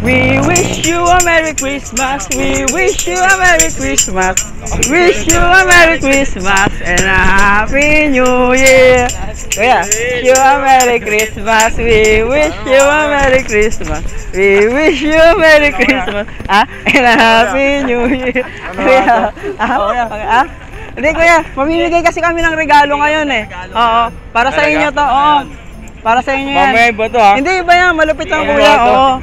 We wish you a Merry Christmas. We wish you a Merry Christmas. Wish you a Merry Christmas and a Happy New Year. Kuya, wish you a Merry Christmas. We wish you a Merry Christmas. We wish you a Merry Christmas. And a Happy New Year. Kuya, hindi kuya, mamimigay kasi kami ng regalo ngayon eh. Oo, para sa inyo to. Oo. Para sa inyo yan. Mamaya ba ito ha? Hindi iba yan, malupit lang kuya. Oo.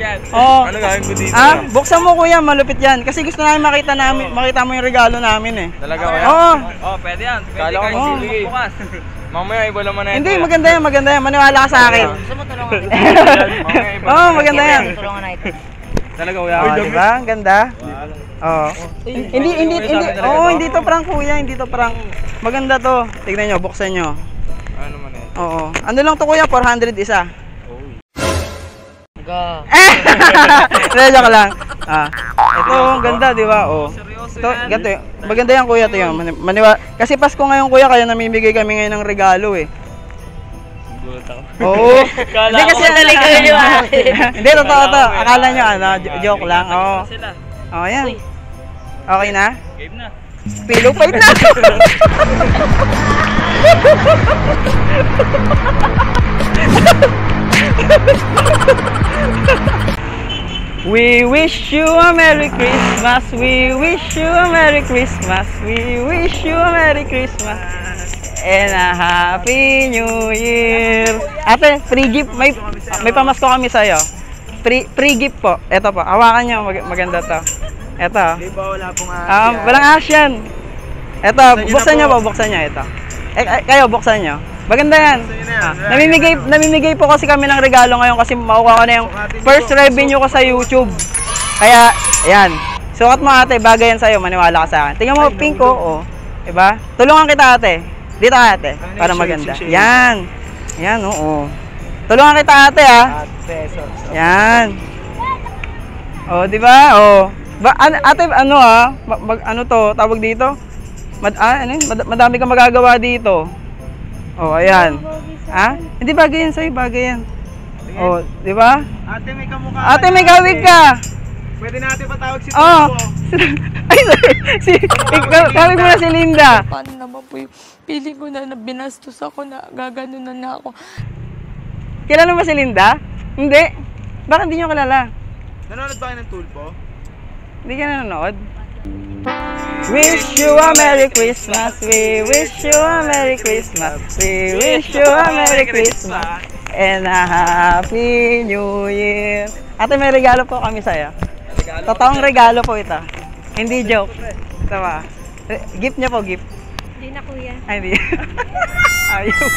Ano gagawin ko dito? Buksan mo kuya, malupit yan. Kasi gusto namin makita mo yung regalo namin eh. Talaga kuya? Oo. Oh, pwede yan. Pwede Kala ko kayo sige. bukas. Mamaya iba naman na ito. Hindi, maganda yan. Maniwala ka sa akin. Gusto mo tulungan Oo, maganda yan. Tulungan na ito. Talaga kuya? Oo, diba? Ang ganda. Oo. Hindi to prank kuya, hindi to prank. Maganda to. Tignan nyo, buksan nyo. Ano naman eh? Oo. Ano lang to kuya? 400 isa. Go. Joke lang. Ito, ang ganda, di ba? Oh. Ito, ganito. Maganda yan kuya, to yan. Kasi Pasko ngayon kuya, kaya namimigay kami ngayon ng regalo eh. Gulat ako. Oo. Hindi kasi talaga yun. Hindi, totoo to. Akala nyo, joke lang. Oo. Oo, yan. Okay na? Game na. Pillow fight na! We wish you a Merry Christmas. We wish you a Merry Christmas. We wish you a Merry Christmas and a Happy New Year. Ate, free gift. May pamasko kami sa'yo. Free gift po. Ito po. Hawakan nyo. Maganda to. Ito. Di ba wala pong asya? Walang asyan. Ito, buksan nyo po. Buksan nyo ito. Kayo, buksan nyo. Maganda yan. Namimigay po kasi kami ng regalo ngayon kasi makuha ko na yung first revenue ko sa YouTube. Kaya, ayan. Sukat mo ate, bagay yan sa'yo. Maniwala ka sa akin. Tingnan mo, pink ko. Oh. Diba? Tulungan kita ate. Dito ate. Para maganda. Yan. Yan, oo. Tulungan kita ate ha. Yan. Oh, diba? Oh. Ate, ano ha? Ano to? Tawag dito? Madami kang magagawa dito. Oh, ayan. Hindi bagay yan sa'yo, bagay yan. Oh, di ba? Ate, may kamukha. Ate, may gawig ka. Pwede natin patawag si Oh. Ay, kawig mo na si Linda. Paano naman po yung feeling ko na binastos ako na gaganunan na ako. Kilala mo si Linda? Hindi. Bakit hindi nyo kilala? Nanonood ba kayo ng Tulpo? Hindi ka nanonood? Wish you a Merry Christmas. We wish you a Merry Christmas. We wish you a Merry Christmas and a Happy New Year. Ate, may regalo po kami sa'yo. Totoong regalo po ito. Hindi joke. Ito ba? Gift niya po, gift. Hindi na kuya. Ay, hindi. Ayaw.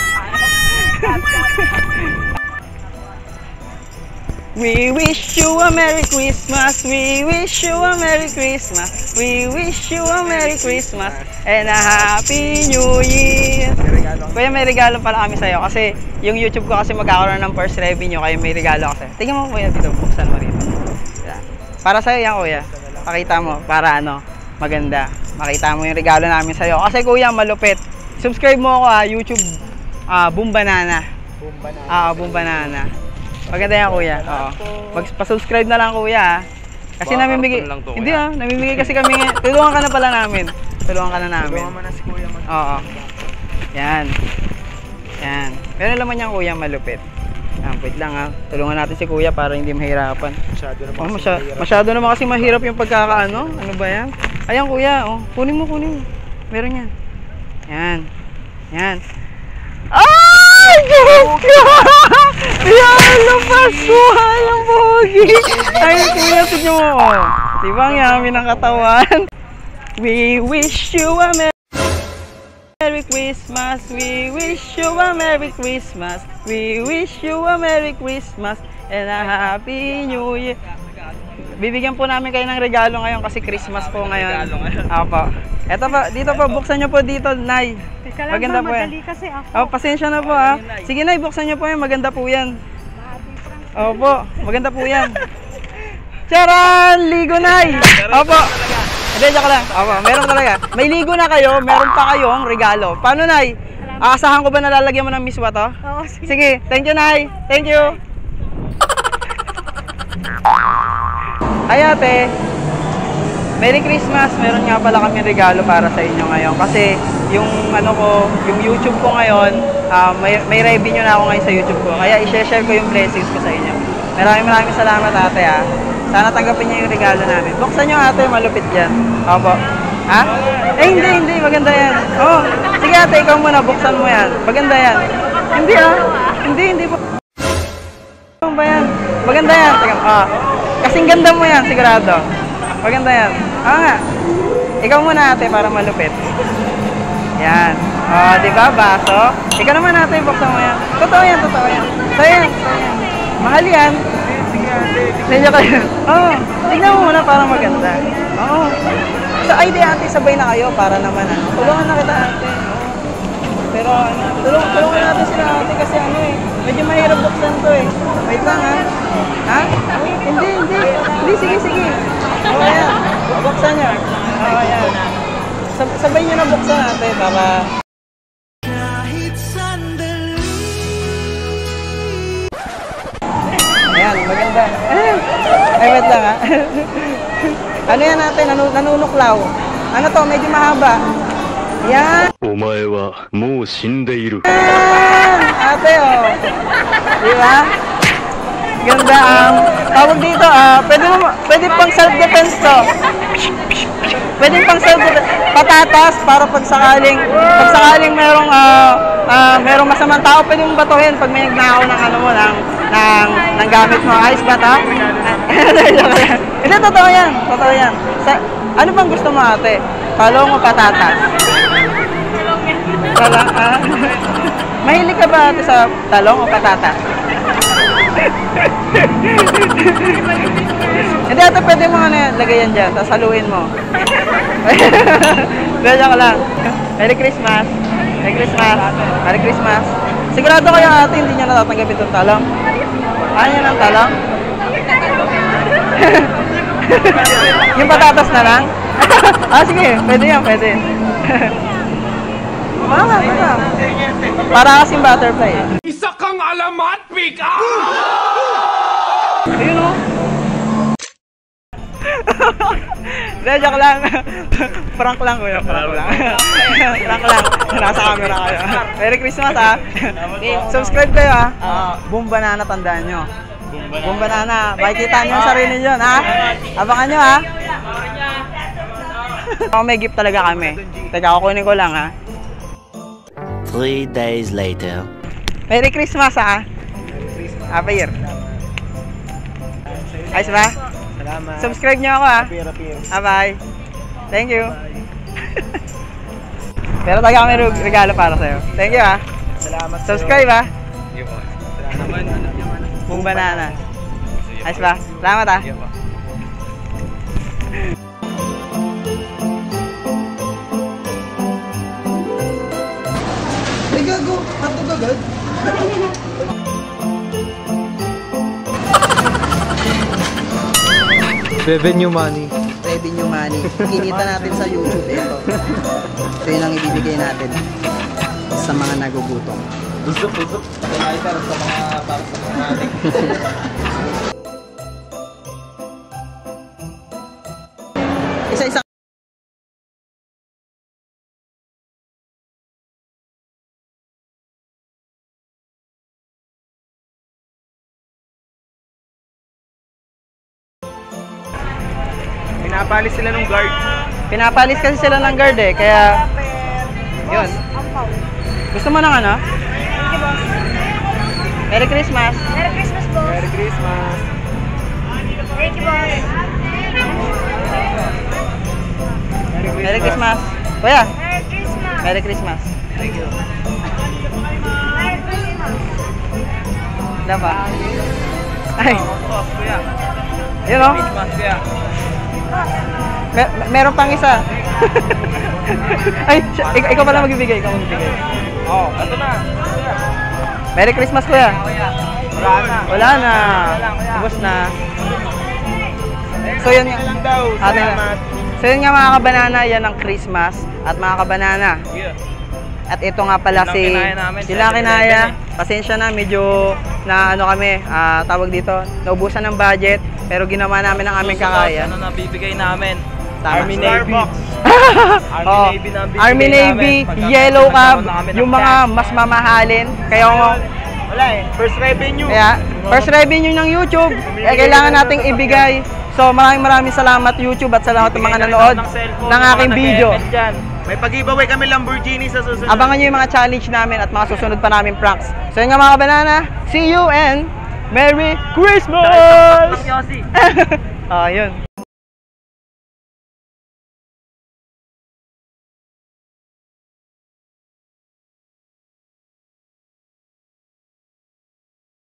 We wish you a Merry Christmas. We wish you a Merry Christmas. We wish you a Merry Christmas and a Happy New Year. Kuya, may regalo pala kami sa'yo kasi yung YouTube ko kasi magkakaroon ng first revenue kaya may regalo kasi. Tingnan mo kuya dito, buksan mo dito. Para sa'yo yan kuya. Pakita mo para maganda. Makita mo yung regalo namin sa'yo. Kasi kuya, malupit. Subscribe mo ako YouTube. Boom Banana. Boom Banana. Maganda yan kuya. Magpa-subscribe na lang kuya. Kasi namimigay. Hindi namimigay kasi kami. Tulungan ka na pala namin. Tulungan ka na namin. Tulungan mo na si kuya. Oo. Yan. Yan. Pero naman yan kuya, malupit. Wait lang tulungan natin si kuya para hindi mahirapan. Masyado naman kasi mahirap yung pagkakaano. Ano ba yan? Ayan kuya. Kunin mo. Meron yan. Yan. Yan. Ay! Yan! Napasuhan ang pogi! Ay, kuya, tignan mo. Diba ang yami ng katawan? We wish you a Merry Christmas. We wish you a Merry Christmas. We wish you a Merry Christmas and a Happy New Year. Bibigyan po namin kayo ng regalo ngayon kasi Christmas po ngayon. Apo. Eto pa, dito po, buksan nyo po dito, Nay. Maganda po yan. Kasi ako. Pasensya na po Sige Nay, buksan nyo po yan, maganda po yan. Opo, maganda po yan. Charan! Ligo Nay! Opo. Hindi, joke lang. Opo, meron talaga. May ligo na kayo, meron pa kayong regalo. Paano Nay? Aasahan ko ba nalalagyan mo ng miswa to? Oo, sige. Thank you Nay. Thank you. Ay ate, Merry Christmas! Meron nga pala kami regalo para sa inyo ngayon. Kasi yung ano ko, yung YouTube ko ngayon, may revenue na ako ngayon sa YouTube ko. Kaya i-share ko yung blessings ko sa inyo. Maraming salamat ate ha. Sana tanggapin niyo yung regalo namin. Buksan niyo ate, malupit yan. Opo. Ha? Eh hindi, maganda yan. Oh, sige ate, ikaw muna, buksan mo yan. Maganda yan. Hindi hindi po. Ano ba yan? Maganda yan. Kasing ganda mo yan, sigurado. Maganda yan. Nga. Ikaw muna ate, para malupit. Yan. Oh, di ba, baso? Ikaw naman ate, buksan mo yan. Totoo yan. Sa'yo yan. Mahal yan. Sige kayo. Tignan mo muna para maganda. Sa idea ate, sabay na kayo para naman tulungan na kita ate. Pero tulungan natin sila ate kasi medyo mahirap buksan to eh. Wait lang ha. Ha? Hindi, sige. Ayan. Buksan niya. Ayan. Sabay niyo na buksan ate para... Ayan, maganda. Ay, wait lang ha. Ano yan natin? Nanunuklaw. Ano to? Medyo mahaba. Yan. Ate, oh. Di ba? Ganda tawag dito, pwede pang self-defense to. Pwede pang self-defense. Patatas para pag sakaling merong masamang tao, pwede mong batuhin pag may nagnakaw ng ng gamit mo. Ayos ba ta? Hindi, totoo yan. Ano bang gusto mo ate? Talong o patatas? Talong, Mahilig ka ba ate sa talong o patatas? Hindi ate, pwede mo lagay yan dyan, tapos haluin mo. Medyo ka lang. Merry Christmas. Sigurado kayo ate, hindi nyo natatanggapin itong talong? Ano yan ang talong? Yung patatas na lang? Sige, pwede yan. Para kasing butterfly. Isa kang alamat, pick up! Ayun o. Joke lang. Prank lang kuya, prank lang. Nasa camera kayo. Merry Christmas ha. Subscribe kayo ha. Boom Banana, tandaan nyo. Boom Banana. Makikita nyo yung sarili nyo ha. Abangan nyo ha. May gift talaga kami. Teka, kukunin ko lang ha. 3 days later. Merry Christmas ha. Happy year. Ayos ba? Salamat. Subscribe nyo ako ha. Apir. Bye. Thank you. Pero talaga kami regalo para sa'yo. Thank you ha. Salamat. Subscribe ha. Salamat. Boom Banana. Ayos ba? Salamat ha. Ay gago, hotdog agad. Revenue money. Kinita natin sa YouTube ito. Ito yung ang ibibigay natin sa mga nagugutom. Busok. Ay, para sa mga ating. Isa-isa. Pinapalis sila ng guard. Pinapalis kasi sila ng guard eh, kaya yun. Gusto mo ng ano? Merry Christmas. Merry Christmas, boss. Merry Christmas. Thank you, boss. Merry Christmas. Kuya, Merry Christmas. Merry Christmas. Thank you. Merry Christmas. Wala ba? Ay, Kuya. yun o. Christmas, kuya. Meron pang isa. Ay, ikaw pala magbibigay. Ito na. Merry Christmas, kuya. Wala na. Ubus na. So yun nga. Lang daw. Salamat. So yun nga mga kabanana, yan ang Christmas. At mga kabanana, Yeah. at ito nga pala Yun lang kinaya namin, sila kinaya. Pasensya na, medyo na ano kami, tawag dito, naubusan ng budget, pero ginawa namin ang aming kakaya. Ano na bibigay namin? Tama. Army Navy. Oh, Navy na ang bibigay Army Navy, namin. Pagka Yellow Cab, nagkaroon na kami ng yung mga mas mamahalin. Kaya Wala eh. First revenue. first revenue ng YouTube, kailangan nating ibigay. So maraming salamat YouTube at salamat sa mga nanood ng aking video. May pag-giveaway kami Lamborghini sa susunod. Abangan nyo yung mga challenge namin at mga susunod pa namin pranks. So yun nga mga banana, see you and Merry Christmas! Yossi. Yun.